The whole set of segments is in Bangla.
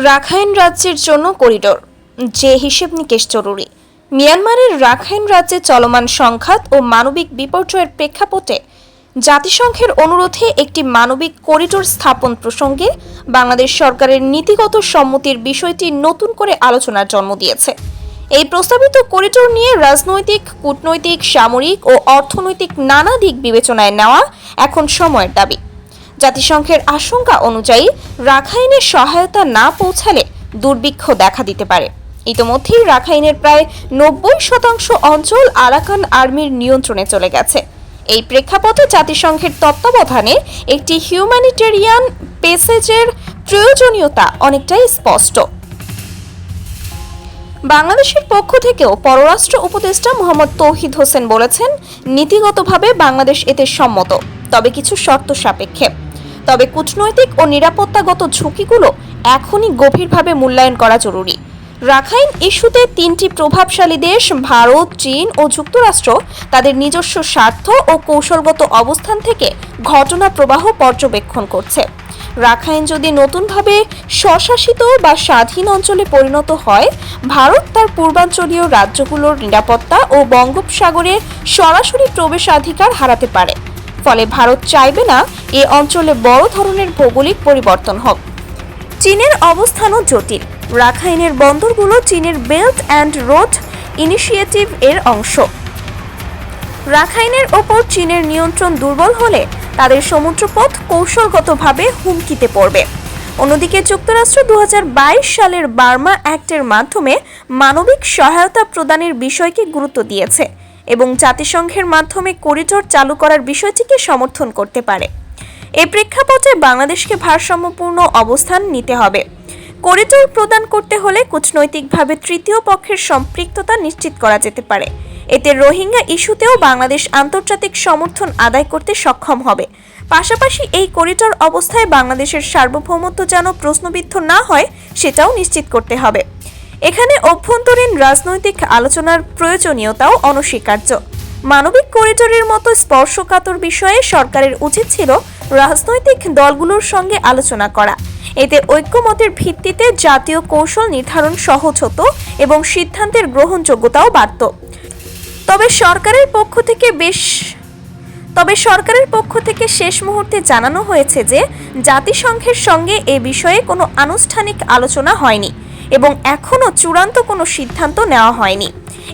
রাখাইন রাজ্যের জন্য করিডোর যে হিসেব নিকেশ জরুরি। মিয়ানমারের রাখাইন রাজ্যে চলমান সংঘাত ও মানবিক বিপর্যয়ের প্রেক্ষাপটে জাতিসংঘের অনুরোধে একটি মানবিক করিডোর স্থাপন প্রসঙ্গে বাংলাদেশ সরকারের নীতিগত সম্মতির বিষয়টি নতুন করে আলোচনার জন্ম দিয়েছে। এই প্রস্তাবিত করিডোর নিয়ে রাজনৈতিক, কূটনৈতিক, সামরিক ও অর্থনৈতিক নানা দিক বিবেচনায় নেওয়া এখন সময়ের দাবি। জাতিসংঘের আশঙ্কা অনুযায়ী রাখাইনে সহায়তা না পৌঁছালে দুর্ভিক্ষ দেখা দিতে পারে। ইতোমধ্যেই রাখাইনের প্রায় 90% অঞ্চল আরাকান আর্মির নিয়ন্ত্রণে চলে গেছে। এই প্রেক্ষাপটে জাতিসংঘের তত্ত্বাবধানে একটি হিউম্যানিটেরিয়ান প্যাসেজের প্রয়োজনীয়তা অনেকটাই স্পষ্ট। বাংলাদেশের পক্ষ থেকেও পররাষ্ট্র উপদেষ্টা মোহাম্মদ তৌহিদ হোসেন বলেছেন, নীতিগতভাবে বাংলাদেশ এতে সম্মত, তবে কিছু শর্ত সাপেক্ষে। তবে কূটনৈতিক ও নিরাপত্তাগত ঝুঁকিগুলো এখনই গভীরভাবে মূল্যায়ন করা জরুরি। রাখাইন ইস্যুতে তিনটি প্রভাবশালী দেশ ভারত, চীন ও যুক্তরাষ্ট্র তাদের নিজস্ব স্বার্থ ও কৌশলগত অবস্থান থেকে ঘটনা প্রবাহ পর্যবেক্ষণ করছে। রাখাইন যদি নতুনভাবে স্বশাসিত বা স্বাধীন অঞ্চলে পরিণত হয়, ভারত তার পূর্বাঞ্চলীয় রাজ্যগুলোর নিরাপত্তা ও বঙ্গোপসাগরে সরাসরি প্রবেশাধিকার হারাতে পারে। ফলে ভারত চাইবে না এ অঞ্চলে বড় ধরনের ভৌগোলিক পরিবর্তন হোক। চীনের অবস্থানও জটিল। রাখাইনের বন্দরগুলো চীনের বেল্ট অ্যান্ড রোড ইনিশিয়েটিভ এর অংশ। রাখাইনের ওপর চীনের নিয়ন্ত্রণ দুর্বল হলে তাদের সমুদ্রপথ কৌশলগতভাবে হুমকিতে পড়বে। অন্যদিকে যুক্তরাষ্ট্র 2022 সালের বার্মা অ্যাক্টের মাধ্যমে মানবিক সহায়তা প্রদানের বিষয়কে গুরুত্ব দিয়েছে এবং জাতিসংঘের মাধ্যমে করিডোর চালু করার বিষয়টিকে সমর্থন করতে পারে। এই প্রেক্ষাপটে বাংলাদেশকে ভারসাম্যপূর্ণ অবস্থান নিতে হবে। করিডোর প্রদান করতে হলে কূটনৈতিকভাবে তৃতীয় পক্ষের সম্পৃক্ততা নিশ্চিত করা যেতে পারে। এতে রোহিঙ্গা ইস্যুতেও বাংলাদেশ আন্তর্জাতিক সমর্থন আদায় করতে সক্ষম হবে। পাশাপাশি এই করিডোর অবস্থায় বাংলাদেশের সার্বভৌমত্ব যেন প্রশ্নবিদ্ধ না হয় সেটাও নিশ্চিত করতে হবে। এখানে অভ্যন্তরীণ রাজনৈতিক আলোচনার প্রয়োজনীয়তাও অনস্বীকার্য। মানবিক করিডোরের মতো স্পর্শকাতর বিষয়ে সরকারের উচিত ছিল রাজনৈতিক দলগুলোর সঙ্গে আলোচনা করা। এতে ঐক্যমতের ভিত্তিতে জাতীয় কৌশল নির্ধারণ সহজ হতো এবং সিদ্ধান্তের গ্রহণযোগ্যতাও বাড়ত। তবে সরকারের পক্ষ থেকে শেষ মুহূর্তে জানানো হয়েছে যে জাতিসংঘের সঙ্গে এ বিষয়ে কোনো আনুষ্ঠানিক আলোচনা হয়নি এবং এখনও চূড়ান্ত কোনো সিদ্ধান্ত নেওয়া হয়নি।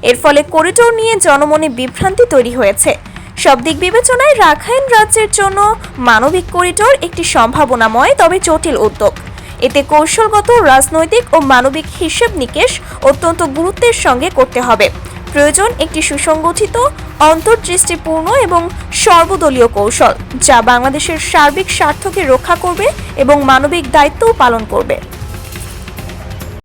এর ফলে করিডোর নিয়ে জনমনে বিভ্রান্তি তৈরি হয়েছে। সব দিক বিবেচনায় রাখাইন রাজ্যের জন্য মানবিক করিডোর একটি সম্ভাবনাময় তবে জটিল উদ্যোগ। এতে কৌশলগত, রাজনৈতিক ও মানবিক হিসেব নিকেশ অত্যন্ত গুরুত্বের সঙ্গে করতে হবে। প্রয়োজন একটি সুসংগঠিত, অন্তর্দৃষ্টিপূর্ণ এবং সর্বদলীয় কৌশল, যা বাংলাদেশের সার্বিক স্বার্থকে রক্ষা করবে এবং মানবিক দায়িত্বও পালন করবে।